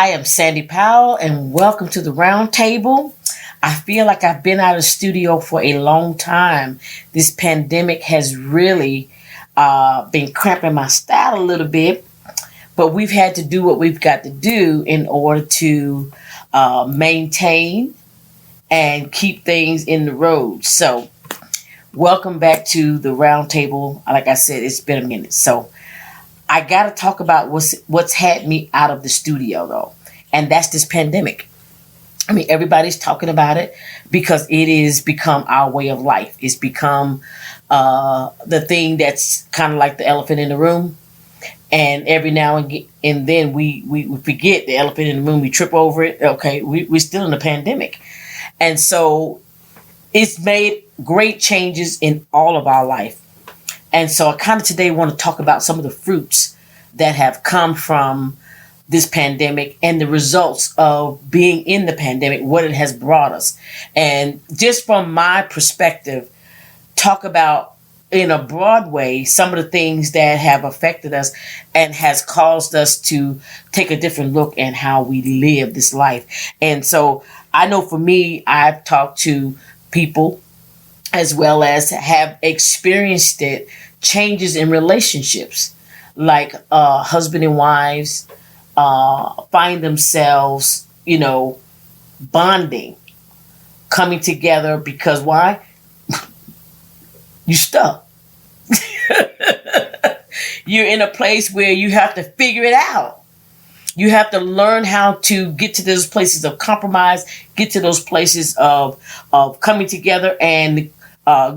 I am Sandy Powell, and welcome to the Round Table. I feel like I've been out of the studio for a long time. This pandemic has really been cramping my style a little bit, but we've had to do what we've got to do in order to maintain and keep things in the road. So, welcome back to the Round Table. Like I said, it's been a minute. So, I got to talk about what's had me out of the studio, though, and that's this pandemic. I mean, everybody's talking about it because it has become our way of life. It's become the thing that's kind of like the elephant in the room. And every now and then we forget the elephant in the room. We trip over it. Okay, we're still in a pandemic. And so it's made great changes in all of our life. And so I kind of today want to talk about some of the fruits that have come from this pandemic and the results of being in the pandemic, what it has brought us. And just from my perspective, talk about in a broad way some of the things that have affected us and has caused us to take a different look at how we live this life. And so I know for me, I've talked to people as well as have experienced it, changes in relationships, like husband and wives find themselves, bonding, coming together because why? You stuck. You're in a place where you have to figure it out. You have to learn how to get to those places of compromise, get to those places of coming together and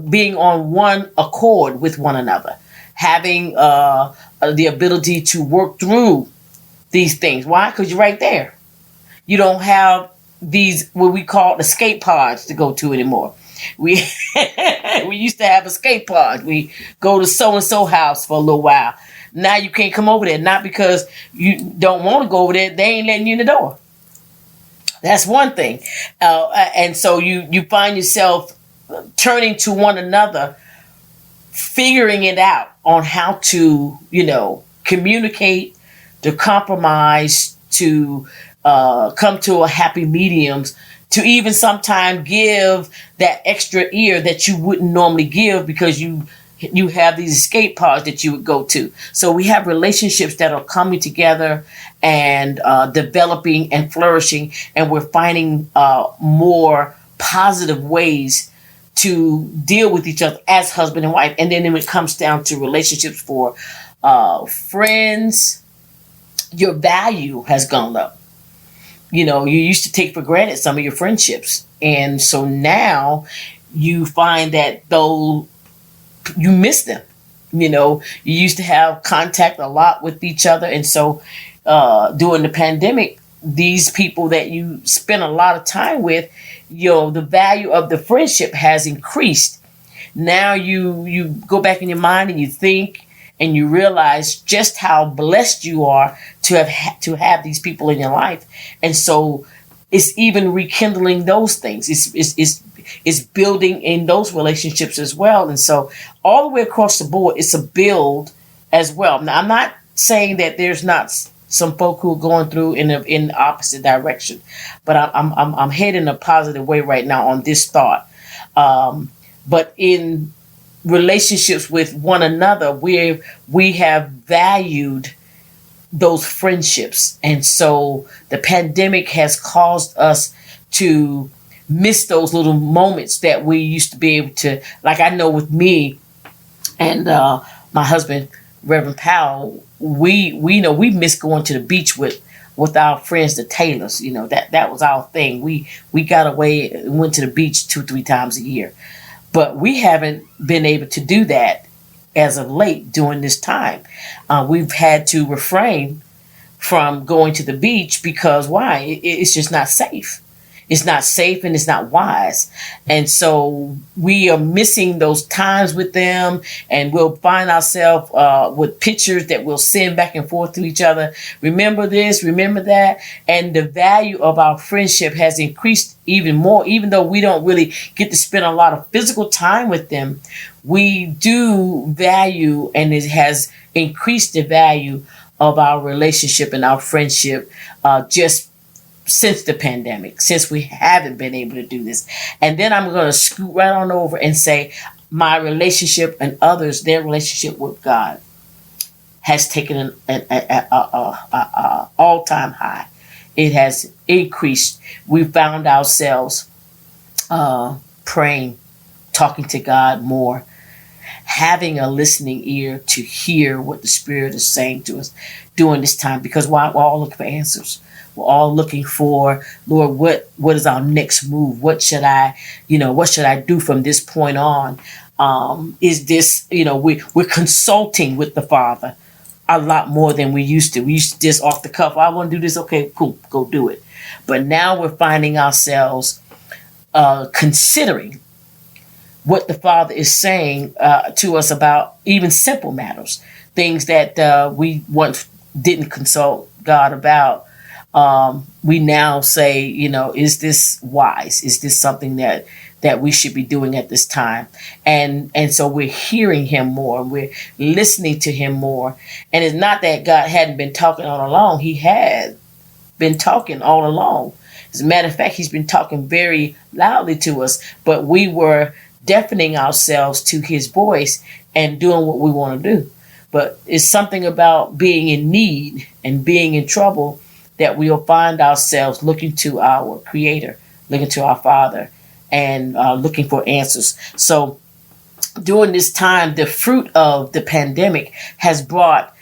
being on one accord with one another, having the ability to work through these things. Why? Because you're right there. You don't have these what we call escape pods to go to anymore. We used to have escape pods. We go to so and so house for a little while. Now you can't come over there, not because you don't want to go over there. They ain't letting you in the door. That's one thing, and so you find yourself turning to one another, figuring it out on how to, communicate, to compromise, to come to a happy mediums, to even sometimes give that extra ear that you wouldn't normally give because you have these escape pods that you would go to. So we have relationships that are coming together and developing and flourishing, and we're finding more positive ways to deal with each other as husband and wife. And then when it comes down to relationships for friends, your value has gone up. You used to take for granted some of your friendships. And so now you find that though you miss them, you used to have contact a lot with each other. And so during the pandemic, these people that you spend a lot of time with, the value of the friendship has increased. Now you go back in your mind and you think and you realize just how blessed you are to have these people in your life. And so it's even rekindling those things. It's building in those relationships as well. And so all the way across the board, it's a build as well. Now, I'm not saying that there's not some folk who are going through in the opposite direction, but I'm heading a positive way right now on this thought. But in relationships with one another, we have valued those friendships, and so the pandemic has caused us to miss those little moments that we used to be able to. Like I know with me and my husband, Reverend Powell, we miss going to the beach with our friends, the Taylors. That was our thing. We got away and went to the beach 2-3 times a year, but we haven't been able to do that as of late during this time. We've had to refrain from going to the beach because why? It's just not safe. It's not safe and it's not wise. And so we are missing those times with them, and we'll find ourselves with pictures that we'll send back and forth to each other. Remember this, remember that. And the value of our friendship has increased even more, even though we don't really get to spend a lot of physical time with them. We do value, and it has increased the value of our relationship and our friendship, just since the pandemic, since we haven't been able to do this. And then I'm going to scoot right on over and say my relationship and others, their relationship with God has taken an all-time high. It has increased. We found ourselves praying, talking to God more, having a listening ear to hear what the Spirit is saying to us during this time, because we're all looking for answers. We're all looking for, Lord, what is our next move? What should I do from this point on? Is this, we're consulting with the Father a lot more than we used to. We used to just off the cuff, I want to do this, okay, cool, go do it. But now we're finding ourselves considering what the Father is saying to us about even simple matters, things that we once didn't consult God about. We now say, is this wise? Is this something that we should be doing at this time? And so we're hearing him more. We're listening to him more. And it's not that God hadn't been talking all along. He had been talking all along. As a matter of fact, he's been talking very loudly to us, but we were deafening ourselves to his voice and doing what we want to do. But it's something about being in need and being in trouble that we'll find ourselves looking to our Creator, looking to our Father, and looking for answers. So during this time, the fruit of the pandemic has brought,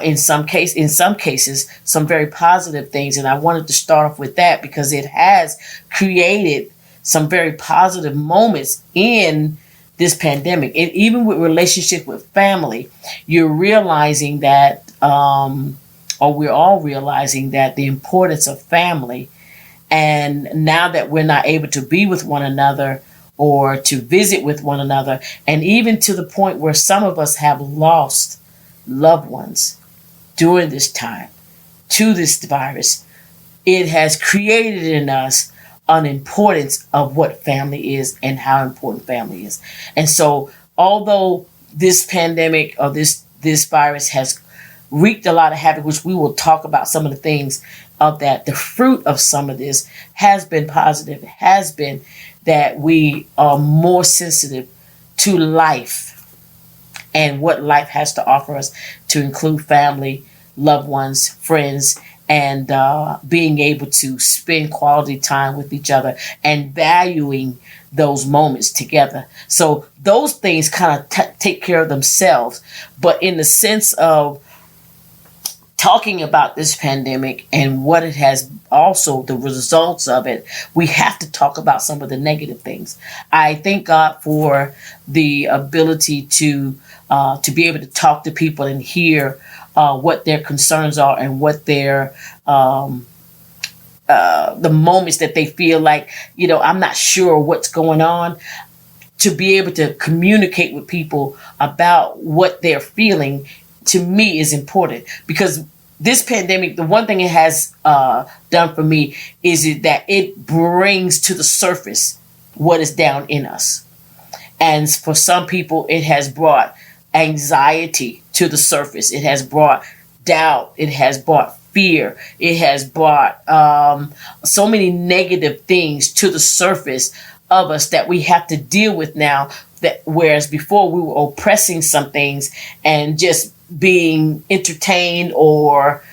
in some cases, some very positive things. And I wanted to start off with that because it has created some very positive moments in this pandemic. And even with relationship with family, you're realizing that, or we're all realizing that the importance of family. And now that we're not able to be with one another or to visit with one another, and even to the point where some of us have lost loved ones during this time to this virus, it has created in us an importance of what family is and how important family is. And so although this pandemic or this virus has wreaked a lot of havoc, which we will talk about some of the things of that, the fruit of some of this has been positive, has been that we are more sensitive to life and what life has to offer us, to include family, loved ones, friends, and being able to spend quality time with each other and valuing those moments together. So those things kind of take care of themselves. But in the sense of talking about this pandemic and what it has, also the results of it, we have to talk about some of the negative things. I thank God for the ability to be able to talk to people and hear what their concerns are and what their the moments that they feel like, I'm not sure what's going on. To be able to communicate with people about what they're feeling, to me, is important, because this pandemic, the one thing it has done for me is that it brings to the surface what is down in us. And for some people, it has brought anxiety to the surface. It has brought doubt. It has brought fear. It has brought so many negative things to the surface of us that we have to deal with now. That whereas before we were oppressing some things and just being entertained or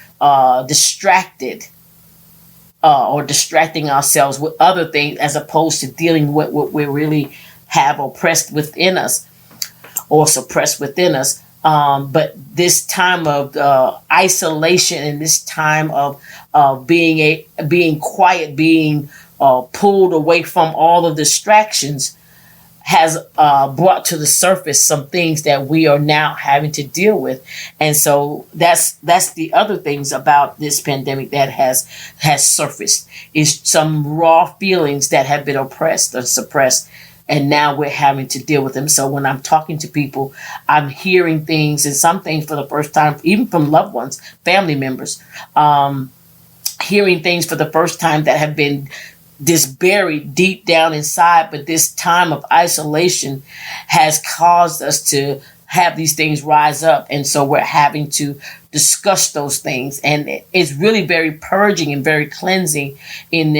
distracted or distracting ourselves with other things, as opposed to dealing with what we really have oppressed within us or suppressed within us. But this time of isolation and this time of being quiet, being pulled away from all of the distractions, has brought to the surface some things that we are now having to deal with. And so that's the other things about this pandemic that has surfaced, is some raw feelings that have been oppressed or suppressed, and now we're having to deal with them. So when I'm talking to people, I'm hearing things, and some things for the first time, even from loved ones, family members, hearing things for the first time that have been this buried deep down inside. But this time of isolation has caused us to have these things rise up, and so we're having to discuss those things, and it's really very purging and very cleansing in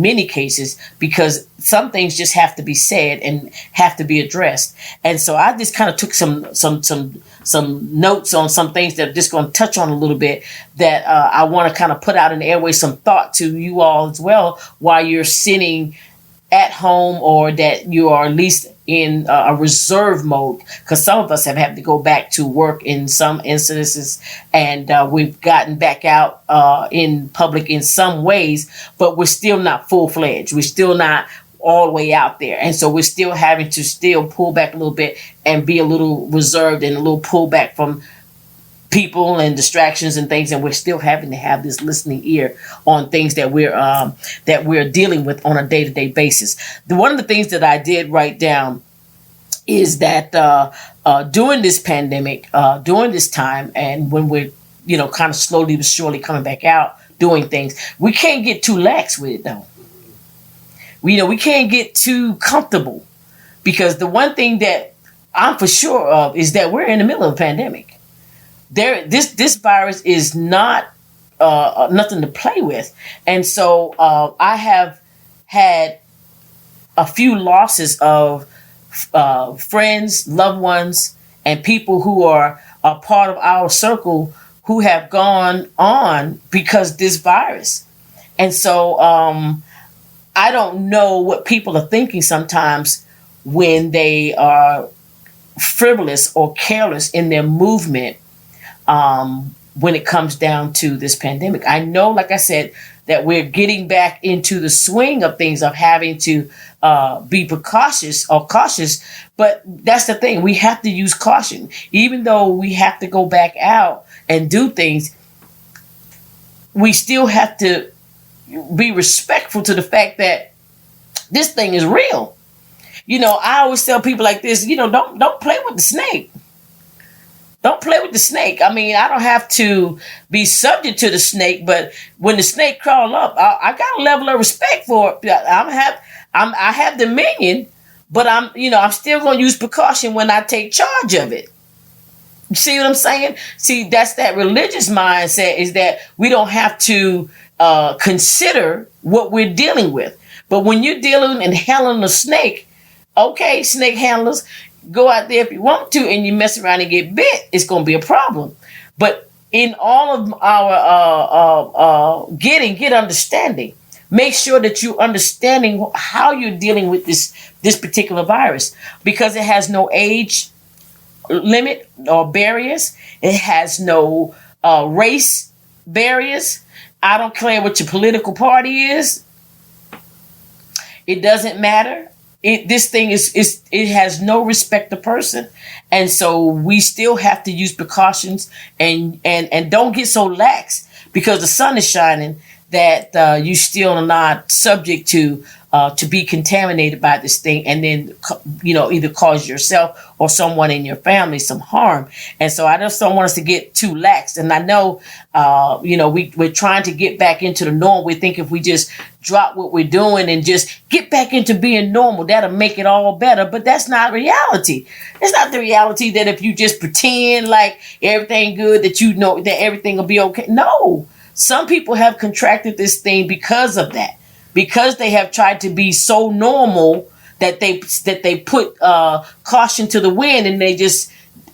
many cases, because some things just have to be said and have to be addressed. And so I just kind of took some notes on some things that I'm just going to touch on a little bit, that I want to kind of put out in the airway, some thought to you all as well, while you're sitting at home, or that you are at least in a reserve mode, because some of us have had to go back to work in some instances, and we've gotten back out in public in some ways, but we're still not full-fledged. We're still not all the way out there, and so we're still having to still pull back a little bit and be a little reserved and a little pull back from people and distractions and things, and we're still having to have this listening ear on things that we're dealing with on a day-to-day basis. One of the things that I did write down is that during this pandemic, during this time, and when we're kind of slowly but surely coming back out doing things, we can't get too lax with it though. We can't get too comfortable, because the one thing that I'm for sure of is that we're in the middle of a pandemic. This virus is not nothing to play with, and so I have had a few losses of friends, loved ones, and people who are a part of our circle who have gone on because this virus. And so I don't know what people are thinking sometimes when they are frivolous or careless in their movement. When it comes down to this pandemic, I know, like I said, that we're getting back into the swing of things, of having to be cautious, but that's the thing. We have to use caution. Even though we have to go back out and do things, we still have to be respectful to the fact that this thing is real. I always tell people like this, don't play with the snake. Don't play with the snake. I mean, I don't have to be subject to the snake, but when the snake crawl up, I got a level of respect for it. I have dominion, but I'm still going to use precaution when I take charge of it. You see what I'm saying? See, that's that religious mindset, is that we don't have to consider what we're dealing with. But when you're dealing and handling a snake, okay, snake handlers, go out there if you want to, and you mess around and get bit, it's going to be a problem. But in all of our get understanding. Make sure that you're understanding how you're dealing with this particular virus, because it has no age limit or barriers. It has no race barriers. I don't care what your political party is. It doesn't matter. This thing it has no respect of person, and so we still have to use precautions and don't get so lax because the sun is shining that you still are not subject to be contaminated by this thing, and then either cause yourself or someone in your family some harm. And so I just don't want us to get too lax. And I know we're trying to get back into the norm. We think if we just drop what we're doing and just get back into being normal, that'll make it all better. But that's not reality. It's not the reality that if you just pretend like everything good, that everything will be okay. No, some people have contracted this thing because of that. Because they have tried to be so normal that they put caution to the wind, and they just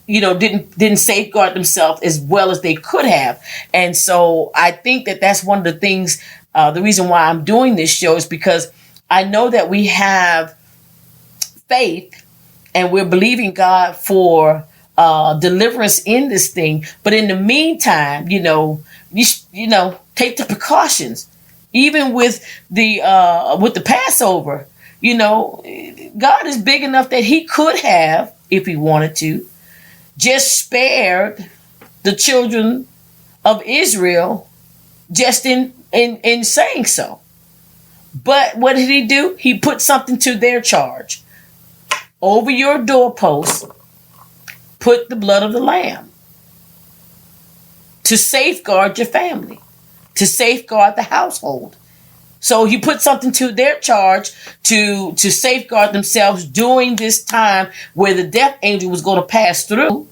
didn't safeguard themselves as well as they could have. And so I think that that's one of the things. The reason why I'm doing this show is because I know that we have faith, and we're believing God for deliverance in this thing. But in the meantime, you take the precautions. Even with the Passover, God is big enough that he could have, if he wanted to, just spared the children of Israel just in saying so. But what did he do? He put something to their charge. Over your doorpost, put the blood of the lamb to safeguard your family, to safeguard the household. So he put something to their charge to safeguard themselves during this time where the death angel was going to pass through.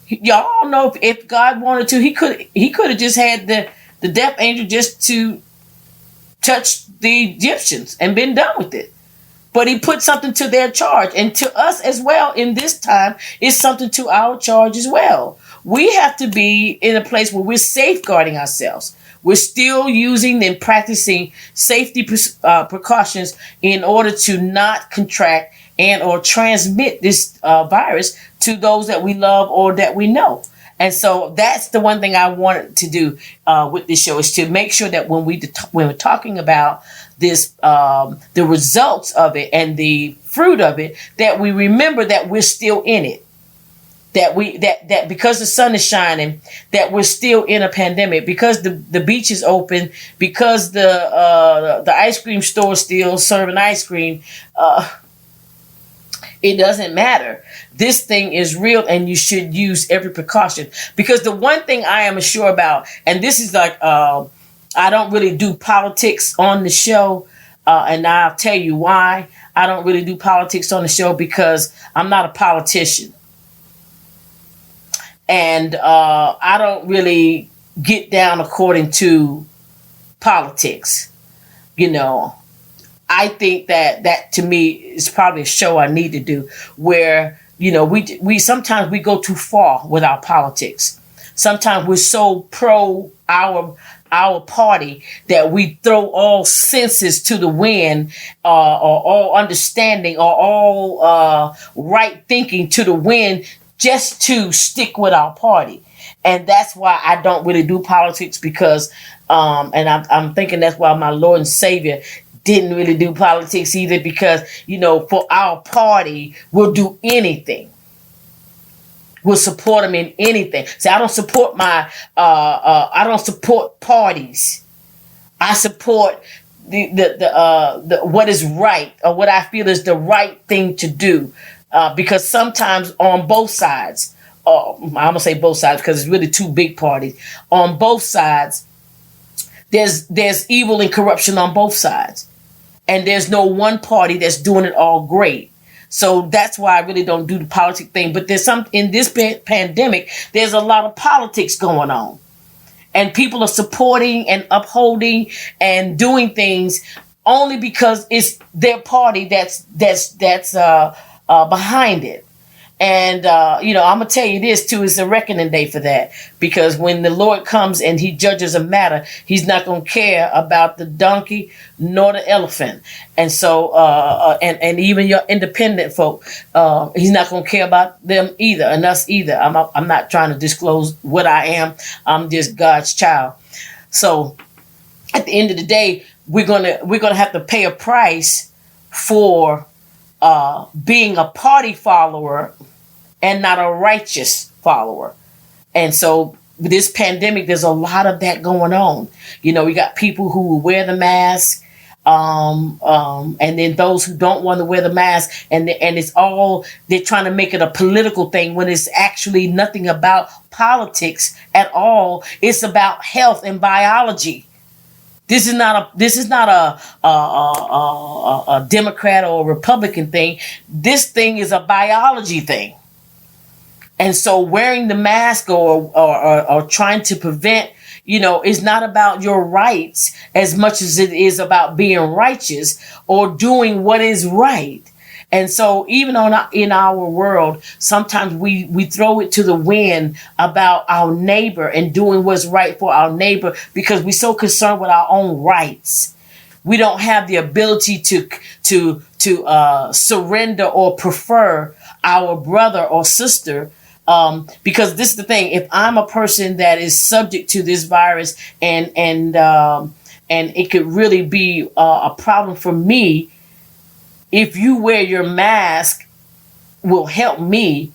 Y'all know if God wanted to, he could have just had the death angel just to touch the Egyptians and been done with it. But he put something to their charge, and to us as well in this time is something to our charge as well. We have to be in a place where we're safeguarding ourselves. We're still using and practicing safety precautions in order to not contract and or transmit this virus to those that we love or that we know. And so that's the one thing I wanted to do with this show, is to make sure that when we're talking about this, the results of it and the fruit of it, that we remember that we're still in it. That because the sun is shining, that we're still in a pandemic, because the beach is open, because the ice cream store is still serving ice cream. It doesn't matter. This thing is real, and you should use every precaution. Because the one thing I am sure about, and this is like, I don't really do politics on the show, and I'll tell you why I don't really do politics on the show, because I'm not a politician. And I don't really get down according to politics. You know, I think that to me is probably a show I need to do, where, you know, we sometimes we go too far with our politics. Sometimes we're so pro our party that we throw all senses to the wind, or all understanding, or all right thinking to the wind, just to stick with our party. And that's why I don't really do politics, because and I'm thinking that's why my Lord and Savior didn't really do politics either, because, you know, for our party, we'll do anything. We'll support them in anything. See, I don't support I don't support parties. I support the what is right, or what I feel is the right thing to do. Because sometimes on both sides, I'm gonna say both sides because it's really two big parties. On both sides, there's evil and corruption on both sides, and there's no one party that's doing it all great. So that's why I really don't do the politic thing. But there's some in this pandemic. There's a lot of politics going on, and people are supporting and upholding and doing things only because it's their party that's behind it. And you know, I'm gonna tell you this too, it's a reckoning day for that, because when the Lord comes and he judges a matter, he's not gonna care about the donkey nor the elephant. And so and even your independent folk, he's not gonna care about them either, and us either. I'm not trying to disclose what I am. I'm just God's child. So at the end of the day, we're gonna have to pay a price for being a party follower and not a righteous follower. And so with this pandemic, there's a lot of that going on. You know, we got people who wear the mask, and then those who don't want to wear the mask, and it's all, they're trying to make it a political thing when it's actually nothing about politics at all. It's about health and biology. This is not a Democrat or a Republican thing. This thing is a biology thing. And so wearing the mask or trying to prevent, you know, is not about your rights as much as it is about being righteous or doing what is right. And so even in our world, sometimes we throw it to the wind about our neighbor and doing what's right for our neighbor because we're so concerned with our own rights. We don't have the ability to surrender or prefer our brother or sister. Because this is the thing: if I'm a person that is subject to this virus, and it could really be a problem for me, if you wear your mask will help me.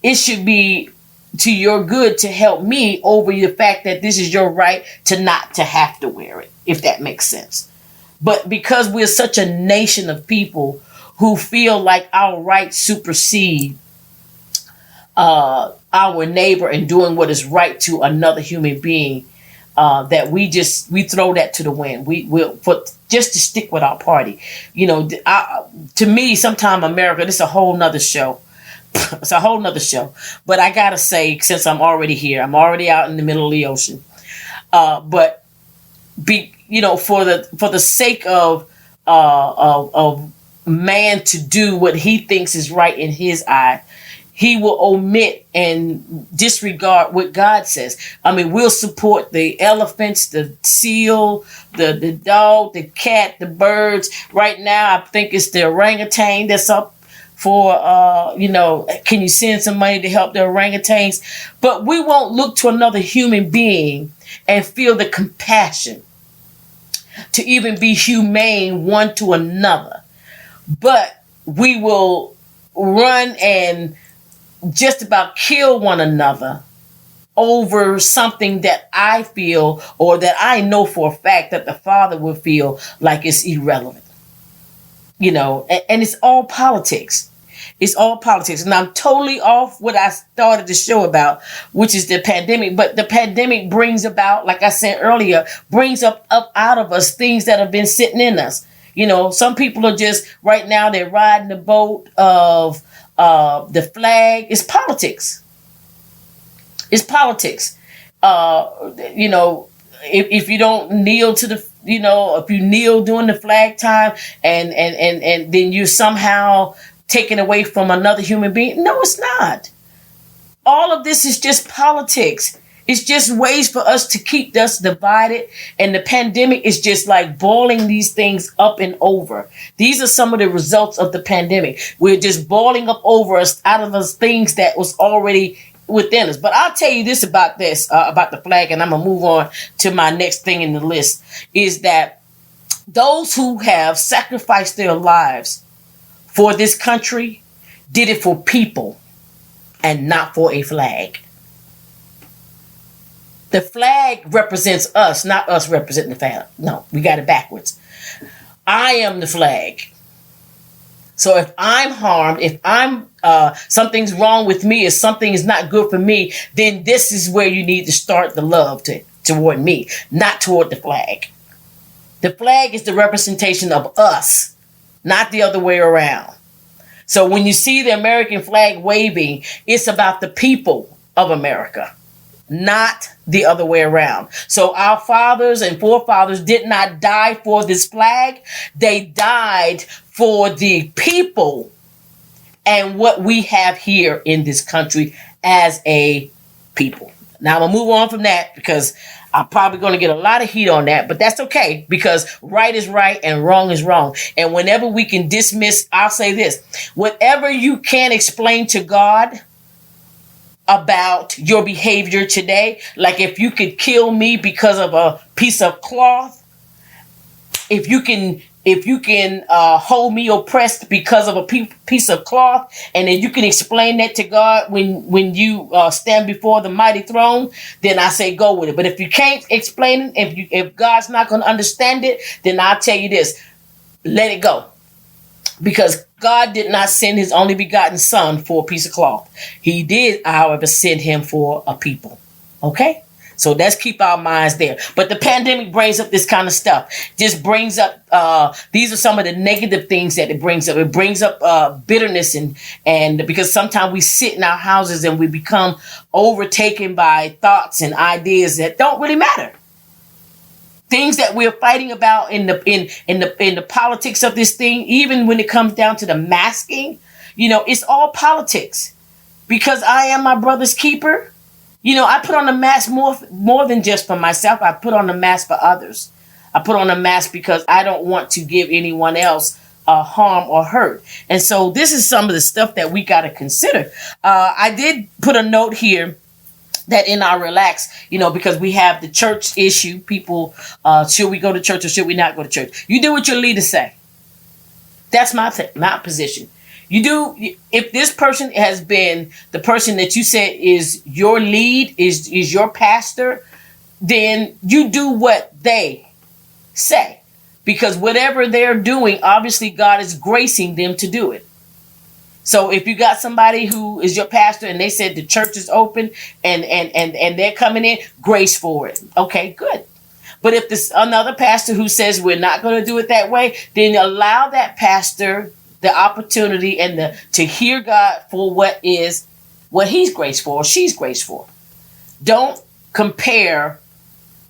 It should be to your good to help me over the fact that this is your right to not to have to wear it, if that makes sense. But because we're such a nation of people who feel like our rights supersede our neighbor and doing what is right to another human being, that we throw that to the wind. We will for just to stick with our party. To me, sometime America, this is a whole nother show. It's a whole nother show. But I gotta say, since I'm already here, I'm already out in the middle of the ocean. But for the sake of man to do what he thinks is right in his eye, he will omit and disregard what God says. I mean, we'll support the elephants, the seal, the dog, the cat, the birds. Right now, I think it's the orangutan that's up for, can you send some money to help the orangutans? But we won't look to another human being and feel the compassion to even be humane one to another. But we will run and just about kill one another over something that I feel, or that I know for a fact that the Father will feel like it's irrelevant. And it's all politics. It's all politics. And I'm totally off what I started the show about, which is the pandemic. But the pandemic brings about, like I said earlier, brings up out of us things that have been sitting in us. Some people are just, right now, they're riding the boat of the flag. It's politics. It's politics. If you don't kneel to the, if you kneel during the flag time and then you're somehow taken away from another human being. No, it's not. All of this is just politics. It's just ways for us to keep us divided. And the pandemic is just like boiling these things up and over. These are some of the results of the pandemic. We're just boiling up over us out of those things that was already within us. But I'll tell you this about the flag, and I'm going to move on to my next thing in the list, is that those who have sacrificed their lives for this country did it for people and not for a flag. The flag represents us, not us representing the flag. No, we got it backwards. I am the flag. So if I'm harmed, if I'm something's wrong with me, if something is not good for me, then this is where you need to start the love toward me, not toward the flag. The flag is the representation of us, not the other way around. So when you see the American flag waving, it's about the people of America, not the other way around. So our fathers and forefathers did not die for this flag. They died for the people and what we have here in this country as a people. Now I'm going to move on from that because I'm probably going to get a lot of heat on that, but that's okay because right is right and wrong is wrong. And whenever we can dismiss, I'll say this, whatever you can explain to God about your behavior today, like if you could kill me because of a piece of cloth, if you can hold me oppressed because of a piece of cloth, and then you can explain that to God when you stand before the mighty throne, then I say go with it. But if you can't explain it, if God's not going to understand it, then I'll tell you this, let it go. Because God did not send his only begotten son for a piece of cloth. He did, however, send him for a people. Okay? So let's keep our minds there. But the pandemic brings up this kind of stuff. Just brings up, these are some of the negative things that it brings up. It brings up bitterness and because sometimes we sit in our houses and we become overtaken by thoughts and ideas that don't really matter. Things that we're fighting about in the politics of this thing, even when it comes down to the masking, it's all politics. Because I am my brother's keeper. I put on a mask more than just for myself. I put on a mask for others. I put on a mask because I don't want to give anyone else harm or hurt. And so this is some of the stuff that we got to consider. I did put a note here that in our relax, because we have the church issue. People, should we go to church or should we not go to church? You do what your leaders say. That's my position. You do, if this person has been the person that you said is your lead, is your pastor, then you do what they say. Because whatever they're doing, obviously God is gracing them to do it. So if you got somebody who is your pastor and they said the church is open and they're coming in, grace for it. Okay, good. But if there's another pastor who says we're not going to do it that way, then allow that pastor the opportunity and to hear God for what he's grace for or she's grace for. Don't compare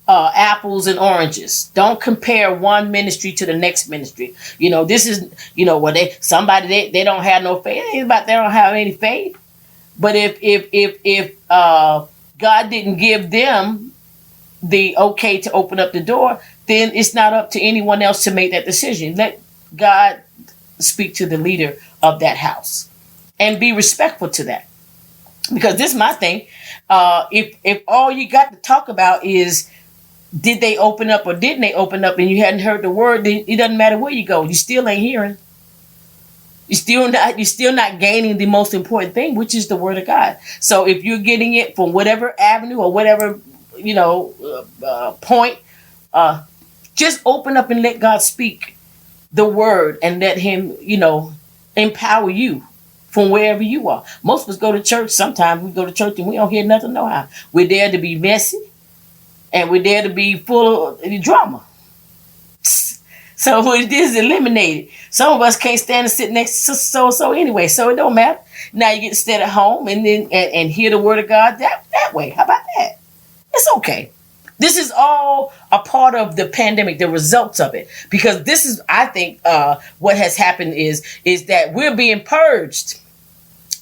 apples and oranges. Don't compare one ministry to the next ministry. This is where they don't have no faith. It ain't about they don't have any faith. But if God didn't give them the okay to open up the door, then it's not up to anyone else to make that decision. Let God speak to the leader of that house and be respectful to that. Because this is my thing. If all you got to talk about is did they open up or didn't they open up, and you hadn't heard the word, then it doesn't matter where you go. You still ain't hearing. You're still not gaining the most important thing, which is the word of God. So if you're getting it from whatever avenue or whatever point, just open up and let God speak the word and let him empower you from wherever you are. Most of us go to church. Sometimes we go to church and we don't hear nothing, no how. We're there to be messy and we're there to be full of drama. So it is eliminated. Some of us can't stand to sit next to so anyway, so it don't matter. Now you get to stay at home and then and hear the word of God that way. How about that? It's okay. This is all a part of the pandemic, the results of it, because this is, I think, what has happened is that we're being purged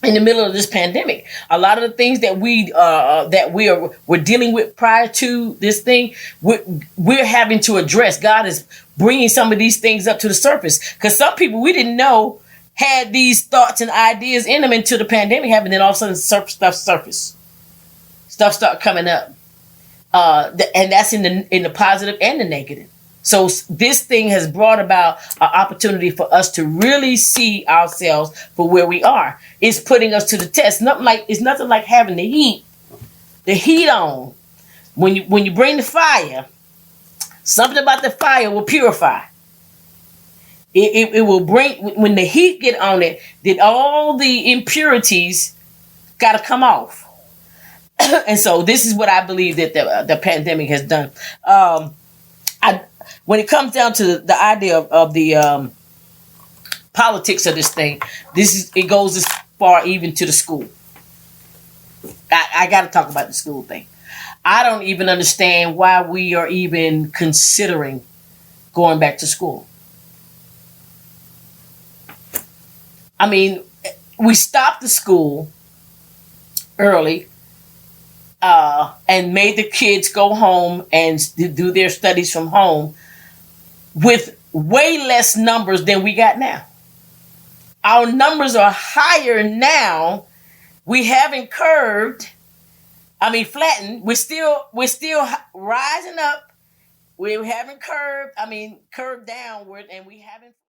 in the middle of this pandemic. A lot of the things that we're dealing with prior to this thing, we're having to address. God is bringing some of these things up to the surface, because some people we didn't know had these thoughts and ideas in them until the pandemic happened. Then all of a sudden, stuff start coming up, and that's in the positive and the negative. So this thing has brought about an opportunity for us to really see ourselves for where we are. It's putting us to the test. It's nothing like having the heat on. When you bring the fire, something about the fire will purify. It will bring, when the heat get on it, then all the impurities got to come off. And so this is what I believe that the pandemic has done. When it comes down to the idea of the politics of this thing, it goes as far even to the school. I got to talk about the school thing. I don't even understand why we are even considering going back to school. I mean, we stopped the school early and made the kids go home and do their studies from home with way less numbers than we got now. Our numbers are higher now. We haven't flattened. We're still rising up. We haven't curved downward, and we haven't